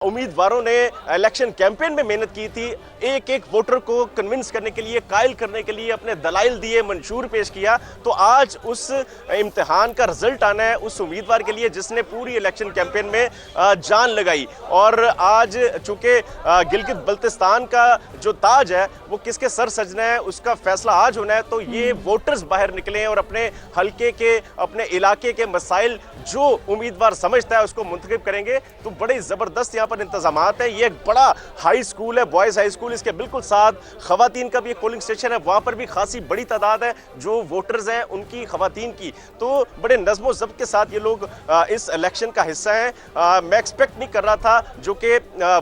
उम्मीदवारों ने election campaign में मेहनत की थी, एक एक वोटर को कन्विंस करने के लिए, कायल करने के लिए अपने दलाइल दिए, मंशूर पेश किया। तो आज उस इम्तिहान का रिजल्ट आना है उस उम्मीदवार के लिए जिसने पूरी इलेक्शन कैंपेन में जान लगाई। और आज चूंकि गिलगित बल्तिस्तान का जो ताज है वो किसके सर सजना है उसका फैसला आज होना है। तो ये वोटर्स बाहर निकले और अपने हल्के के, अपने इलाके के मसाइल जो उम्मीदवार समझता है उसको मुंतखब करेंगे। तो बड़े जबरदस्त यहाँ पर इंतजामात है। ये एक बड़ा हाई स्कूल है, बॉयज हाई स्कूल, इसके बिल्कुल साथ खवातीन का भी एक पोलिंग स्टेशन है, वहां पर भी खासी बड़ी तादाद है जो वोटर्स हैं उनकी, खवातीन की। तो बड़े नज़्म ज़ब्त के साथ ये लोग इस इलेक्शन का हिस्सा हैं। मैं एक्सपेक्ट नहीं कर रहा था जो कि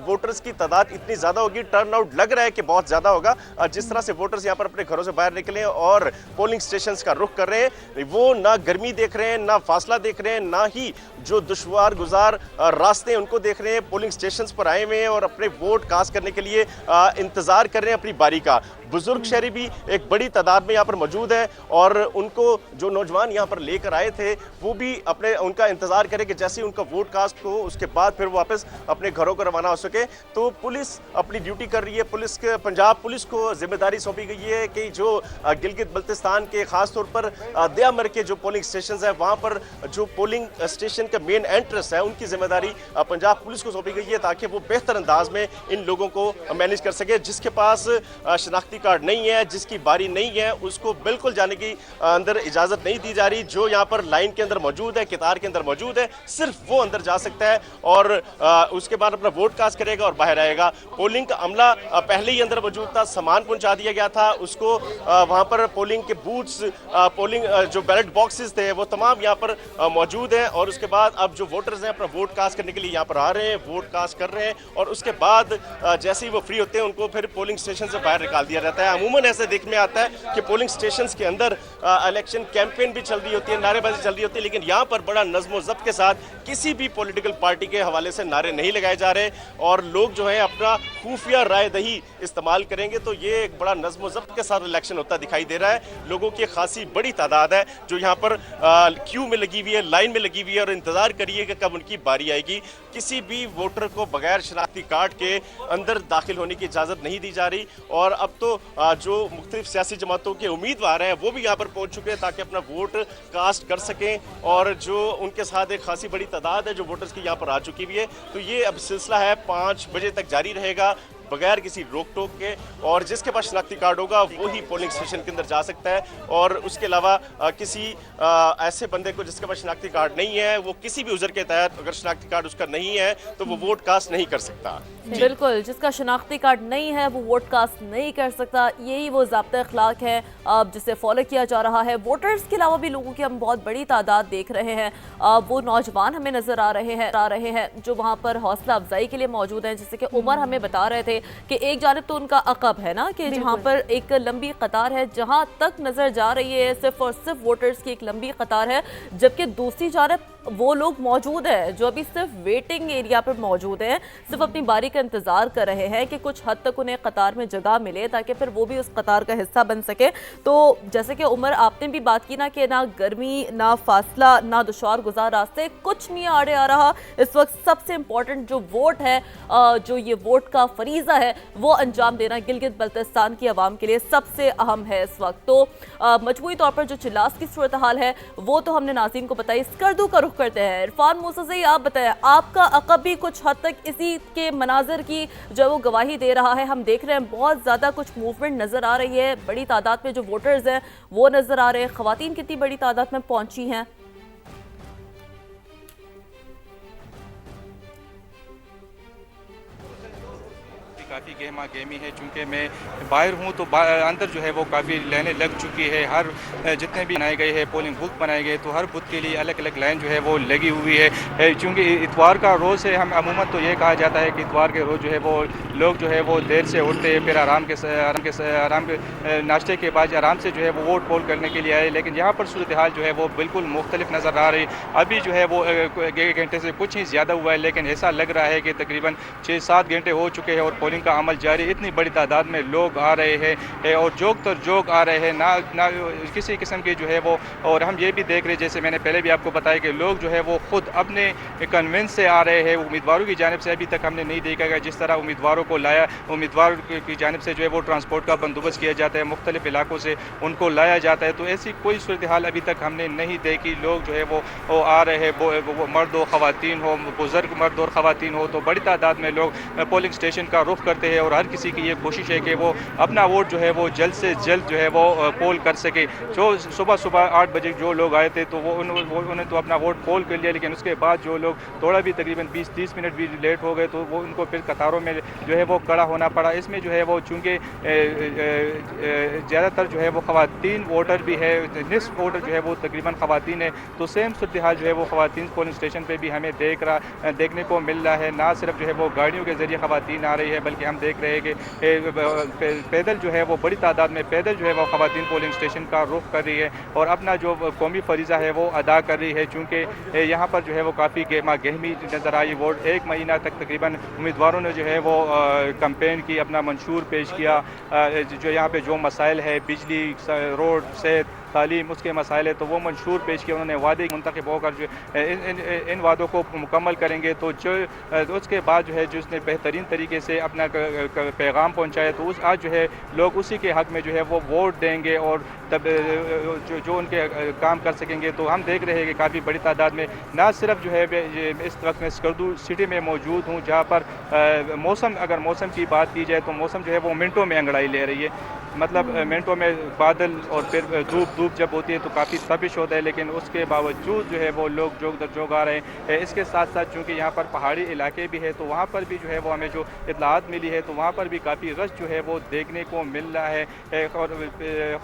वोटर्स की तादाद इतनी ज़्यादा होगी। टर्न आउट लग रहा है कि बहुत ज़्यादा होगा। जिस तरह से वोटर्स यहाँ पर अपने घरों से बाहर निकले और पोलिंग स्टेशन का रुख कर रहे हैं, वो ना गर्मी देख रहे हैं, ना फासला देख रहे हैं, ना ही जो दुश्वार गुजार रास्ते उनको देख रहे हैं। पोलिंग स्टेशंस पर आए हुए हैं और अपने वोट कास्ट करने के लिए इंतजार कर रहे हैं अपनी बारी का। बुजुर्ग शहरी भी एक बड़ी तादाद में यहाँ पर मौजूद है और उनको जो नौजवान यहाँ पर लेकर आए थे वो भी अपने उनका इंतजार करें कि जैसे ही उनका वोट कास्ट हो उसके बाद फिर वापस अपने घरों को रवाना हो सके। तो पुलिस अपनी ड्यूटी कर रही है। पुलिस के, पंजाब पुलिस को जिम्मेदारी सौंपी गई है कि जो गिलगित बल्तिस्तान के खास तौर पर दयामर के जो पोलिंग स्टेशन है वहाँ पर जो पोलिंग स्टेशन के मेन एंट्रेंस है उनकी जिम्मेदारी पंजाब पुलिस को सौंपी गई है ताकि वो बेहतर अंदाज में इन लोगों को मैनेज कर सके। जिसके पास शनाख्ती कार्ड नहीं है, जिसकी बारी नहीं है, उसको बिल्कुल जाने की अंदर इजाजत नहीं दी जा रही। जो यहाँ पर लाइन के अंदर मौजूद है, कतार के अंदर मौजूद है, सिर्फ वो अंदर जा सकता है और उसके बाद अपना वोट कास्ट करेगा और बाहर आएगा। पोलिंग का अमला पहले ही अंदर मौजूद था, सामान पहुंचा दिया गया था उसको। वहां पर पोलिंग के बूथ्स, पोलिंग जो बैलेट बॉक्सेस थे वो तमाम यहाँ पर मौजूद हैं। और उसके बाद अब जो वोटर्स हैं अपना वोट कास्ट करने के लिए यहाँ पर आ रहे हैं, वोट कास्ट कर रहे हैं और उसके बाद जैसे ही वो फ्री होते हैं उनको फिर पोलिंग स्टेशन से बाहर निकाल दिया जाता है। अमूमन ऐसे देखने में आता है कि पोलिंग स्टेशंस के अंदर इलेक्शन कैंपेन भी चल रही होती है, नारेबाजी चल रही होती है, लेकिन यहाँ पर बड़ा नज़्म ज़ब्त के साथ किसी भी पॉलिटिकल पार्टी के हवाले से नारे नहीं लगाए जा रहे और लोग जो है अपना खुफिया राय दही इस्तेमाल करेंगे। तो ये एक बड़ा नज़्म ज़ब्त के साथ इलेक्शन होता दिखाई दे रहा है। लोगों की खासी बड़ी तादाद है जो यहाँ पर क्यू में लगी हुई है, लाइन में लगी हुई है और इंतजार करिए कि कब उनकी बारी आएगी। किसी भी वोटर को बगैर शनाख्ती कार्ड के अंदर दाखिल होने की इजाज़त नहीं दी जा रही। और अब तो जो मुख्तलिफ सियासी जमातों के उम्मीदवार हैं वो भी यहाँ पर पहुँच चुके हैं ताकि अपना वोट कास्ट कर सकें। और जो उनके साथ एक खासी बड़ी तादाद है जो वोटर्स की यहाँ पर आ चुकी हुई है। तो ये अब सिलसिला है 5 बजे तक जारी रहेगा बगैर किसी रोक टोक के। और जिसके पास शनाख्ती कार्ड होगा वो ही पोलिंग स्टेशन के अंदर जा सकता है और उसके अलावा किसी ऐसे बंदे को जिसके पास शनाख्ती कार्ड नहीं है वो किसी भी उज़र के तहत अगर शनाख्ती कार्ड उसका नहीं है तो वो वोट कास्ट नहीं कर सकता। बिल्कुल, जिसका शनाख्ती कार्ड नहीं है वो वोट कास्ट नहीं कर सकता। यही वो ज़ाब्ता अखलाक है जिसे फॉलो किया जा रहा है। वोटर्स के अलावा भी लोगों की हम बहुत बड़ी तादाद देख रहे हैं। वो नौजवान हमें नज़र आ रहे हैं जो वहाँ पर हौसला अफजाई के लिए मौजूद हैं। जैसे कि उमर हमें बता रहे थे कि एक जानब तो उनका अक़ब है ना कि जहाँ पर एक लंबी कतार है, जहाँ तक नज़र जा रही है सिर्फ और सिर्फ वोटर्स की एक लंबी कतार है, जबकि दूसरी जानब वो लोग मौजूद हैं जो अभी सिर्फ वेटिंग एरिया पर मौजूद हैं, सिर्फ अपनी बारी का इंतज़ार कर रहे हैं कि कुछ हद तक उन्हें कतार में जगह मिले ताकि फिर वो भी उस कतार का हिस्सा बन सके। तो जैसे कि उमर आपने भी बात की ना कि ना गर्मी, ना फासला, ना दुश्वार गुजार रास्ते, कुछ नहीं आड़े आ रहा। इस वक्त सबसे इम्पोर्टेंट जो वोट है, जो ये वोट का फरीज़ा है वो अंजाम देना गिलगित बल्तिस्तान की आवाम के लिए सबसे अहम है इस वक्त। तो मजमूई तौर पर जो चिल्लास की सूरत हाल है वो तो हमने नाज़रीन को बताई। स्कर्दू का रुख करते हैं। इरफान मूसा से आप बताएं, आपका अक़ब भी कुछ हद तक इसी के मनाजिर की जो वो गवाही दे रहा है। हम देख रहे हैं बहुत ज़्यादा कुछ मूवमेंट नज़र आ रही है, बड़ी तादाद में जो वोटर्स हैं वो नज़र आ रहे हैं। ख़वातीन कितनी बड़ी तादाद में पहुंची हैं? काफ़ी गहमा गहमी है। चूँकि मैं बाहर हूँ तो अंदर जो है वो काफ़ी लाइनें लग चुकी है। हर जितने भी बनाए गए हैं पोलिंग बूथ बनाए गए तो हर बूथ के लिए अलग अलग लाइन जो है वो लगी हुई है। चूँकि इतवार का रोज़ है, हम अमूमन तो ये कहा जाता है कि इतवार के रोज़ जो है वो लोग जो है वो देर से उठते हैं, फिर आराम के नाश्ते के बाद आराम से जो है वो वोट पोल करने के लिए आए। लेकिन यहाँ पर सूरत हाल जो है वो बिल्कुल मुख्तलिफ नज़र आ रही। अभी जो है वो 1 घंटे से कुछ ही ज़्यादा हुआ है, लेकिन ऐसा लग रहा है कि तकरीबन 6-7 घंटे हो चुके हैं और पोलिंग का अमल जारी, इतनी बड़ी तादाद में लोग आ रहे हैं और जोग आ रहे हैं, ना किसी किस्म के जो है वो। और हम ये भी देख रहे हैं, जैसे मैंने पहले भी आपको बताया कि लोग जो है वो खुद अपने कन्विंस से आ रहे हैं। उम्मीदवारों की जानिब से अभी तक हमने नहीं देखा गया जिस तरह उम्मीदवारों को लाया, उम्मीदवार की जानिब से जो है वो ट्रांसपोर्ट का बंदोबस्त किया जाता है, मुख्तलिफ इलाकों से उनको लाया जाता है। तो ऐसी कोई सूरत हाल अभी तक हमने नहीं देखी। लोग जो है वो आ रहे हैं, वो मर्द हो ख़वातीन हो, बुजुर्ग मर्द और ख़वातीन हो, तो बड़ी तादाद में लोग पोलिंग स्टेशन का रुख करते हैं और हर किसी की ये कोशिश है कि वो अपना वोट जो है वो जल्द से जल्द जो है वो पोल कर सके। जो सुबह 8 बजे जो लोग आए थे तो उन्होंने तो अपना वोट पोल कर लिया, लेकिन उसके बाद जो लोग थोड़ा भी तकरीबन 20-30 मिनट भी लेट हो गए तो वो उनको फिर कतारों में जो है वो खड़ा होना पड़ा। इसमें जो है वो चूँकि ज़्यादातर जो है वो ख़वातीन वोटर भी है, निस्फ वोटर जो है वो तकरीबन ख़वातीन है, तो सेम सूरत हाल जो है वो ख़वातीन पोलिंग स्टेशन पे भी हमें देखने को मिल रहा है। ना सिर्फ जो है वो गाड़ियों के ज़रिए ख़वातीन आ रही है, बल्कि हम देख रहे हैं कि पैदल जो है वो बड़ी तादाद में पैदल जो है वो ख़वातीन पोलिंग स्टेशन का रुख कर रही है और अपना जो कौमी फरीज़ा है वो अदा कर रही है। चूँकि यहाँ पर जो है वो काफ़ी गहमा गहमी नज़र आई। वोट 1 महीना तक तकरीबन उम्मीदवारों ने जो है वो कैंपेन की, अपना मंशूर पेश किया। जो यहाँ पे जो मसाइल है, बिजली, रोड, सेहत, तालीम, उसके मसाइल है, तो वो मंशूर पेश किया उन्होंने। वादे मुंतखब होकर जो इन वादों को मुकम्मल करेंगे तो उसके बाद जो है जो उसने बेहतरीन तरीके से अपना पैगाम पहुँचाया, तो आज जो है लोग उसी के हक़ में जो है वो वोट देंगे और तब जो उनके काम कर सकेंगे। तो हम देख रहे हैं कि काफ़ी बड़ी तादाद में, ना सिर्फ जो है इस वक्त मैं स्कर्दू सिटी में मौजूद हूँ जहाँ पर अगर मौसम की बात की जाए तो मौसम जो है वो मिनटों में अंगड़ाई ले रही है। मतलब मिनटों में बादल और फिर धूप जब होती है तो काफ़ी तपिश होता है, लेकिन उसके बावजूद जो है वो लोग जोग आ रहे हैं। इसके साथ साथ चूँकि यहाँ पर पहाड़ी इलाके भी है तो वहाँ पर भी जो है वो हमें जो इत्तलात मिली है तो वहाँ पर भी काफ़ी रश जो है वो देखने को मिल रहा है। और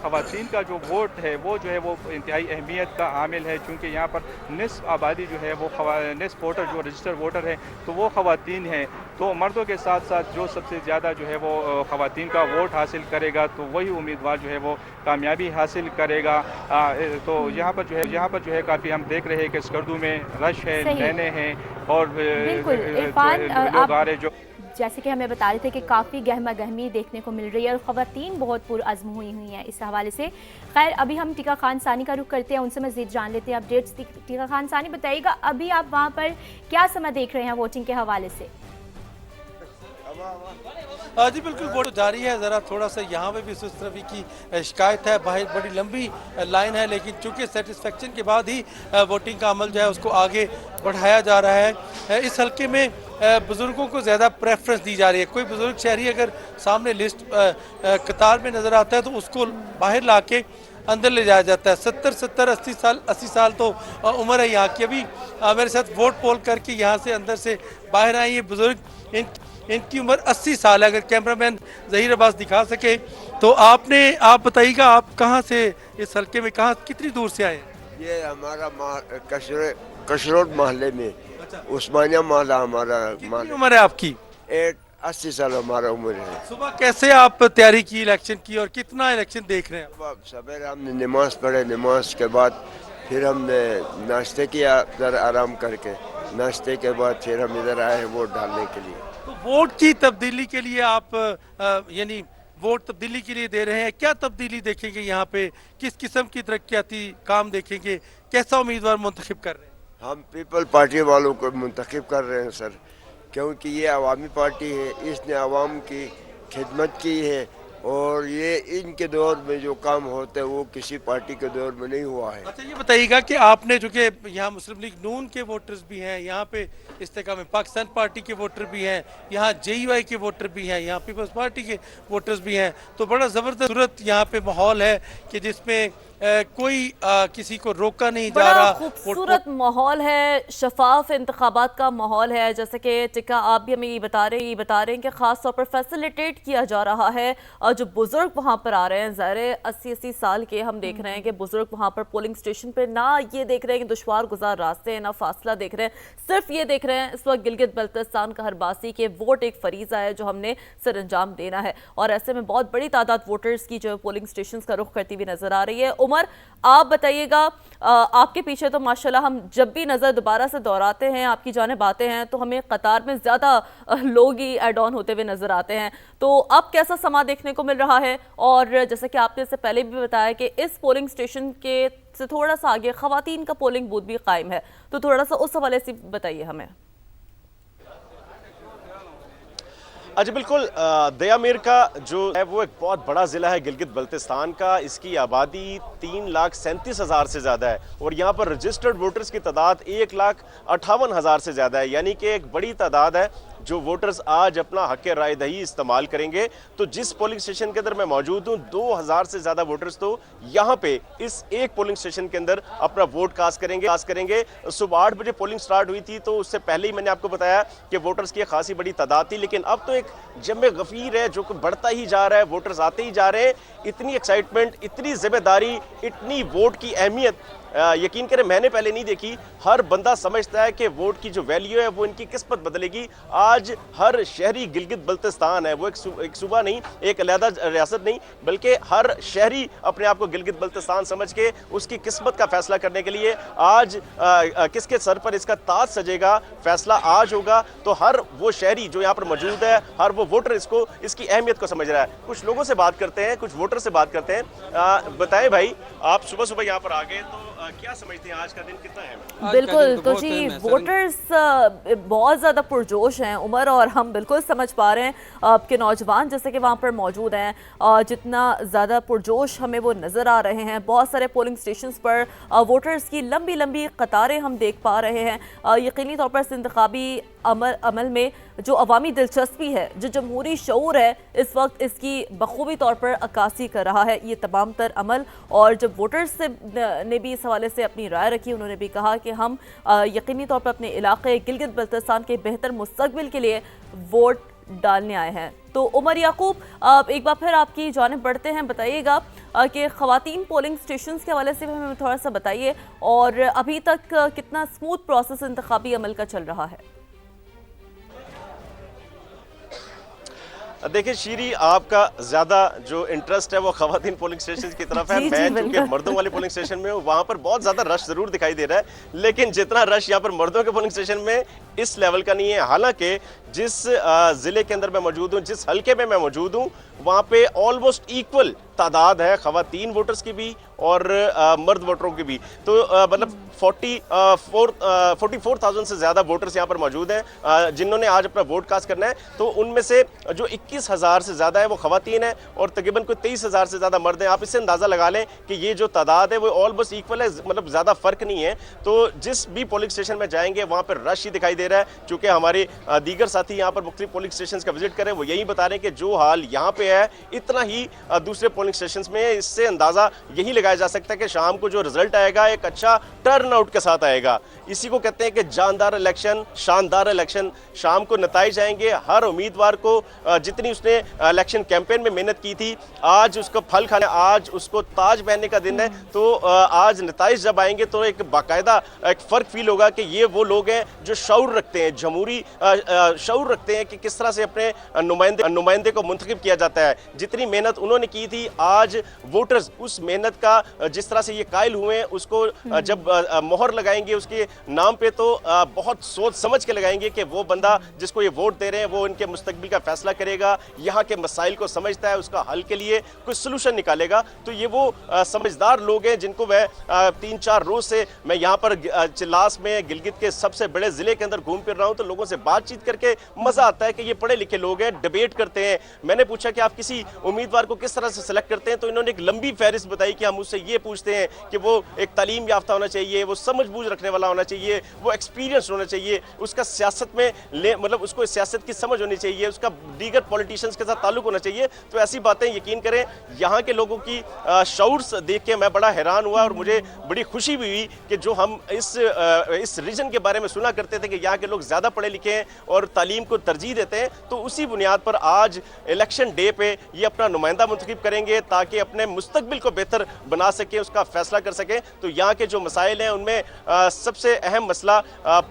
ख़वातीन का जो वोट है वो जो है वो इंतहाई अहमियत का हामिल है, चूँकि यहाँ पर निस्फ आबादी जो है वो निस्फ वोटर जो रजिस्टर वोटर है तो वो ख़वातीन हैं। तो मर्दों के साथ साथ जो सबसे ज़्यादा जो है वो ख़वातीन का वोट हासिल करेगा तो वही उम्मीदवार जो है वो कामयाबी हासिल करेगा। तो यहाँ पर जो है काफ़ी हम देख रहे हैं कि स्कर्दू में रश है, लाइनें हैं और लोग आ रहे जो जैसे कि हमें बता रहे थे कि काफ़ी गहमा गहमी देखने को मिल रही है और ख़वातीन बहुत पुरअज़्म हुई हैं इस हवाले से। खैर अभी हम टीका खान सानी का रुख करते हैं, उनसे मज़ीद जान लेते हैं अपडेट्स। टीका खान सानी, बताइएगा अभी आप वहाँ पर क्या समय देख रहे हैं वोटिंग के हवाले से? जी बिल्कुल, वोट जारी है। ज़रा थोड़ा सा यहाँ पे भी सुस्तरवी की शिकायत है, बाहर बड़ी लंबी लाइन है, लेकिन चूँकि सेटिस्फेक्शन के बाद ही वोटिंग का अमल जो है उसको आगे बढ़ाया जा रहा है। इस हल्के में बुज़ुर्गों को ज़्यादा प्रेफरेंस दी जा रही है। कोई बुज़ुर्ग शहरी अगर सामने लिस्ट कतार में नज़र आता है तो उसको बाहर ला के अंदर ले जाया जाता है। 70, 80 साल तो उम्र है यहाँ की। अभी मेरे साथ वोट पोल करके यहाँ से अंदर से बाहर आए ये बुज़ुर्ग, इनकी उम्र 80 साल है। अगर कैमरामैन ज़हीर अब्बास दिखा सके तो आप बताइएगा आप कहाँ से इस हल्के में कितनी दूर से आए? ये हमारा कशरोड मोहल्ले में, उस्मानिया मोहल्ला हमारा। कितनी उम्र है आपकी? 80 साल हमारा उम्र है। सुबह कैसे आप तैयारी की इलेक्शन की और कितना इलेक्शन देख रहे हैं? सवेरे हमने नमाज पढ़े, नमाज के बाद फिर हमने नाश्ते किया इधर आराम करके, नाश्ते के बाद फिर हम इधर आए वोट डालने के लिए। तो वोट की तब्दीली के लिए आप यानी वोट तब्दीली के लिए दे रहे हैं, क्या तब्दीली देखेंगे यहाँ पे? किस किस्म की तरक्याती काम देखेंगे? कैसा उम्मीदवार मुंतखब कर रहे हैं? हम पीपल पार्टी वालों को मुंतखब कर रहे हैं सर, क्योंकि ये अवामी पार्टी है, इसने आवाम की खिदमत की है और ये इनके दौर में जो काम होता है वो किसी पार्टी के दौर में नहीं हुआ है। अच्छा ये बताइएगा कि आपने जो कि यहाँ मुस्लिम लीग नून के वोटर्स भी हैं, यहाँ पे इस्तेकाम में पाकिस्तान पार्टी के वोटर भी हैं, यहाँ JUI के वोटर भी हैं, यहाँ पीपल्स पार्टी के वोटर्स भी हैं, तो बड़ा ज़बरदस्त सूरत यहाँ पे माहौल है कि जिसमें कोई किसी को रोका नहीं जा रहा। खूबसूरत माहौल है, शफाफ इंतखाबात का माहौल है। जैसे कि टिका आप भी हमें ये बता रहे हैं कि ख़ास तौर पर फैसिलिटेट किया जा रहा है जो बुजुर्ग वहां पर आ रहे हैं, ज़ाहिर 80-80 साल के, हम देख रहे हैं कि बुजुर्ग वहां पर पोलिंग स्टेशन पे ना ये देख रहे हैं कि दुश्वार गुजार रास्ते हैं, ना फासला देख रहे हैं, सिर्फ ये देख रहे हैं इस वक्त गिलगित बल्तिस्तान का हरबासी के वोट एक फरीज़ा है जो हमने सर अंजाम देना है। और ऐसे में बहुत बड़ी तादाद वोटर्स की जो पोलिंग स्टेशन का रुख करती हुई नजर आ रही है। उमर, आप बताइएगा, आपके पीछे तो माशाल्लाह हम जब भी नज़र दोबारा से दोहराते हैं, आपकी जानिब आते हैं तो हमें कतार में ज़्यादा लोग ही एड ऑन होते हुए नजर आते हैं। तो अब कैसा समा देखने को मिल रहा है? और जैसे कि आपने इससे पहले भी बताया कि इस पोलिंग स्टेशन के से थोड़ा सा आगे खवातीन का पोलिंग बूथ भी कायम है, तो थोड़ा सा उस हवाले से बताइए हमें। अच्छा, बिल्कुल। दया मीर का जो है वो एक बहुत बड़ा ज़िला है गिलगित बल्तिस्तान का। इसकी आबादी 3,37,000 से ज़्यादा है और यहाँ पर रजिस्टर्ड वोटर्स की तादाद 1,58,000 से ज़्यादा है, यानी कि एक बड़ी तादाद है जो वोटर्स आज अपना हक़ राय दही इस्तेमाल करेंगे। तो जिस पोलिंग स्टेशन के अंदर मैं मौजूद हूँ, 2,000 से ज़्यादा वोटर्स तो यहाँ पे इस एक पोलिंग स्टेशन के अंदर अपना वोट कास्ट करेंगे। सुबह 8 बजे पोलिंग स्टार्ट हुई थी, तो उससे पहले ही मैंने आपको बताया कि वोटर्स की खासी बड़ी तादाद थी, लेकिन अब तो एक जमे गफीर है जो बढ़ता ही जा रहा है, वोटर्स आते ही जा रहे हैं। इतनी एक्साइटमेंट, इतनी जिम्मेदारी, इतनी वोट की अहमियत यकीन करें मैंने पहले नहीं देखी। हर बंदा समझता है कि वोट की जो वैल्यू है वो इनकी किस्मत बदलेगी। आज हर शहरी गिलगित बल्तिस्तान है, वो एक सूबा नहीं, एक अलहदा रियासत नहीं, बल्कि हर शहरी अपने आप को गिलगित बल्तिस्तान समझ के उसकी किस्मत का फैसला करने के लिए आज किसके सर पर इसका ताज सजेगा, फैसला आज होगा। तो हर वो शहरी जो यहाँ पर मौजूद है, हर वो वोटर इसकी अहमियत को समझ रहा है। कुछ लोगों से बात करते हैं, कुछ वोटर से बात करते हैं। बताएं भाई, आप सुबह सुबह यहाँ पर आ गए, तो क्या समझते हैं आज का दिन कितना है? बिल्कुल, तो जी वोटर्स बहुत ज़्यादा पुरजोश हैं उमर, और हम बिल्कुल समझ पा रहे हैं आपके नौजवान जैसे कि वहाँ पर मौजूद हैं, जितना ज़्यादा पुरजोश हमें वो नज़र आ रहे हैं। बहुत सारे पोलिंग स्टेशंस पर वोटर्स की लंबी लंबी कतारें हम देख पा रहे हैं। यकीनी तौर पर इस इंतखाबी अमल में जो अवामी दिलचस्पी है, जो जमहूरी शऊर है, इस वक्त इसकी बखूबी तौर पर अक्कासी कर रहा है ये तमाम तर अमल। और जब वोटर्स ने भी इस हवाले से अपनी राय रखी, उन्होंने भी कहा कि हम यकीनी तौर पर अपने इलाके गिलगित बल्तिस्तान के बेहतर मुस्तकबिल के लिए वोट डालने आए हैं। तो उमर याकूब, एक बार फिर आपकी जानिब बढ़ते हैं, बताइएगा कि ख़वातीन पोलिंग स्टेशन के हवाले से हमें थोड़ा सा बताइए, और अभी तक कितना स्मूथ प्रोसेस इंतखाबी अमल का चल रहा है? देखिए शीरी, आपका ज़्यादा जो इंटरेस्ट है वो ख़वातीन पोलिंग स्टेशन की तरफ है। मैं चूँकि मर्दों वाले पोलिंग स्टेशन में हूँ, वहाँ पर बहुत ज़्यादा रश ज़रूर दिखाई दे रहा है, लेकिन जितना रश यहाँ पर मर्दों के पोलिंग स्टेशन में इस लेवल का नहीं है। हालांकि जिस ज़िले के अंदर मैं मौजूद हूँ, जिस हल्के में मैं मौजूद हूँ, वहाँ पे ऑलमोस्ट इक्वल तादाद है ख़वातीन वोटर्स की भी और मर्द वोटरों की भी। तो मतलब 44,000 से ज़्यादा वोटर्स यहाँ पर मौजूद हैं जिन्होंने आज अपना वोट कास्ट करना है। तो उनमें से जो 21,000 से ज़्यादा है वो ख़वातीन है और तकरीबन कोई 23,000 से ज़्यादा मर्द हैं। आप इससे अंदाज़ा लगा लें कि ये जो तादाद है वो ऑलमोस्ट इक्वल है, मतलब ज़्यादा फ़र्क नहीं है। तो जिस भी पोलिंग स्टेशन में जाएंगे वहाँ पर रश ही दिखाई दे रहा है। चूँकि हमारे दीगर साथी यहाँ पर मुख्तलिफ पोलिंग स्टेशन का विजिट करें, वो यही बता रहे हैं कि जो हाल यहाँ पे है इतना ही दूसरे पोलिंग स्टेशन में है। इससे अंदाज़ा यही लगाया जा सकता है कि शाम को जो रिजल्ट आएगा एक अच्छा टर्न आउट के साथ आएगा। इसी को कहते हैं कि जानदार इलेक्शन, शानदार इलेक्शन। शाम को नताइज आएंगे। हर उम्मीदवार को जितनी उसने इलेक्शन कैंपेन में मेहनत की थी, आज उसको फल खाने, आज उसको ताज पहनने का दिन है। तो आज नताइज जब आएंगे तो एक बाकायदा एक फ़र्क फील होगा कि ये वो लोग हैं जो शऊर रखते हैं, जमहूरी शऊर रखते हैं कि किस तरह से अपने नुमाइंदे को मुंतखब किया जाता है। जितनी मेहनत उन्होंने की थी, आज वोटर्स उस मेहनत का जिस तरह से ये कायल हुए हैं उसको जब मोहर लगाएंगे उसके नाम पे, तो बहुत सोच समझ के लगाएंगे कि वो बंदा जिसको ये वोट दे रहे हैं वो इनके मुस्तकबिल का फैसला करेगा, यहाँ के मसाइल को समझता है, उसका हल के लिए कुछ सलूशन निकालेगा। तो ये वो समझदार लोग हैं जिनको मैं 3-4 रोज से मैं यहाँ पर चिल्लास में गिलगित के सबसे बड़े ज़िले के अंदर घूम फिर रहा हूँ। तो लोगों से बातचीत करके मज़ा आता है कि ये पढ़े लिखे लोग हैं, डिबेट करते हैं। मैंने पूछा कि आप किसी उम्मीदवार को किस तरह से सेलेक्ट करते हैं, तो इन्होंने एक लंबी फहरिस्त बताई कि हम उससे ये पूछते हैं कि वो एक तालीम याफ्ता होना चाहिए, वो समझ बूझ रखने वाला होना चाहिए, वो एक्सपीरियंस होना चाहिए, उसका सियासत में मतलब उसको सियासत की समझ होनी चाहिए, उसका दीगर पॉलिटिशियंस के साथ ताल्लुक होना चाहिए। तो ऐसी बातें यकीन करें यहाँ के लोगों की शऊर देख के मैं बड़ा हैरान हुआ और मुझे बड़ी खुशी भी हुई कि जो हम इस रीजन के बारे में सुना करते थे कि यहाँ के लोग ज़्यादा पढ़े लिखे हैं और तालीम को तरजीह देते हैं, तो उसी बुनियाद पर आज इलेक्शन डे पे ये अपना नुमाइंदा मुंतखब करेंगे ताकि अपने मुस्तकबिल को बेहतर बना सकें, उसका फैसला कर सकें। तो यहाँ के जो मसाइल हैं उनमें सबसे अहम मसला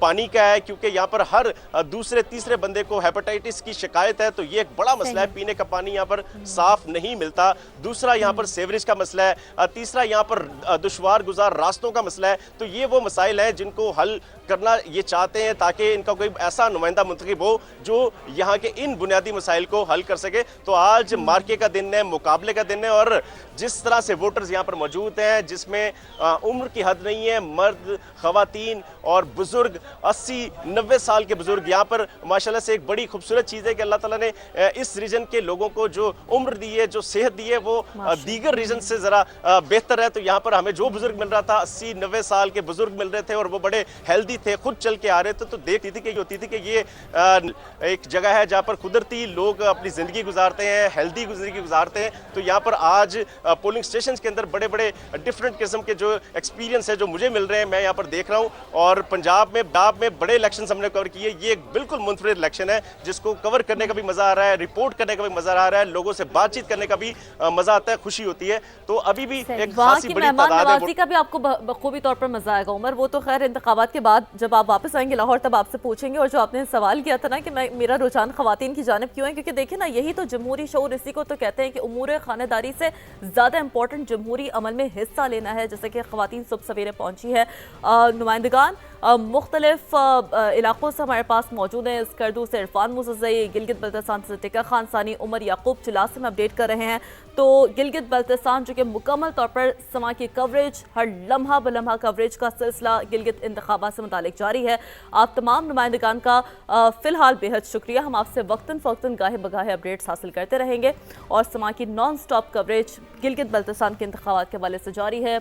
पानी का है, क्योंकि यहाँ पर हर दूसरे तीसरे बंदे को हेपेटाइटिस की शिकायत है, तो ये एक बड़ा मसला है। पीने का पानी यहाँ पर साफ नहीं मिलता। दूसरा यहाँ पर सेवरेज का मसला है। तीसरा यहाँ पर दुश्वार गुजार रास्तों का मसला है। तो ये वो मसाइल हैं जिनको हल करना ये चाहते हैं ताकि इनका कोई ऐसा नुमाइंदा मुंतखब हो जो यहाँ के इन बुनियादी मसाइल को हल कर सके। तो आज मार्के का दिन है, मुकाबले का दिन है, और जिस तरह से वोटर्स यहाँ पर मौजूद हैं, जिसमें उम्र की हद नहीं है, मर्द, खवातीन और बुजुर्ग, 80-90 साल के बुजुर्ग, यहाँ पर माशाल्लाह से एक बड़ी खूबसूरत चीज़ है कि अल्लाह ताला ने इस रीजन के लोगों को जो उम्र दी है, जो सेहत दी है, वो दीगर रीजन से ज़रा बेहतर है। तो यहाँ पर हमें जो बुजुर्ग मिल रहा था, 80-90 साल के बुजुर्ग मिल रहे थे और वो बड़े हेल्दी थे, खुद चल के आ रहे थे। तो देखती थी कि होती थी कि ये एक जगह है जहाँ पर कुदरती लोग अपनी ज़िंदगी गुजारते हैं, हेल्दी ज़िंदगी गुजारते हैं। तो यहाँ पर आज पोलिंग स्टेशन के अंदर बड़े बड़े डिफरेंट किस्म के जो एक्सपीरियंस है जो मुझे मिल रहे हैं, मैं यहाँ पर देख रहा हूँ। और पंजाब में बड़े इलेक्शन हमने कवर किए। ये एक बिल्कुल मुनफरिद इलेक्शन है जिसको कवर करने का भी मज़ा आ रहा है, रिपोर्ट करने का भी मज़ा आ रहा है, लोगों से बातचीत करने का भी मज़ा आता है, खुशी होती है। तो अभी भी एक खासी बड़ी तादाद है का भी आपको बखूबी तौर पर मजा आएगा उमर। वो तो खैर इंतखाबात के बाद जब आप वापस आएंगे लाहौर तब आपसे पूछेंगे। और जो आपने सवाल किया था ना कि मेरा रुझान खवातीन की जानिब क्यों है, क्योंकि देखिए ना, यही तो जमहूरी शऊर, इसी को तो कहते हैं कि उमूर खानेदारी से ज़्यादा इंपॉर्टेंट जमहूरी अमल में हिस्सा लेना है। जैसे कि खवातीन सुबह सवेरे पहुंची है, नुमाइंदगान मुख्तलिफ इलाकों से हमारे पास मौजूद हैं। स्कर्दू से इरफान मुसज़्ज़ई, गिलगित बल्तिस्तान से टिका खान सानी, उमर याकूब चिलास से अपडेट कर रहे हैं। तो गिलगित बल्तिस्तान जो कि मुकम्मल तौर पर समा की कवरेज, हर लम्हा बलम्हा कवरेज का सिलसिला गिलगित इंतखाबात से मुतालिक जारी है। आप तमाम नुमाइंदगान का फ़िलहाल बेहद शुक्रिया। हम आपसे वक्तन फ़वक्तन गाहे बगाहे अपडेट्स हासिल करते रहेंगे और समा की non stop coverage Gilgit Baltistan के इंतखाबात के हवाले से जारी है।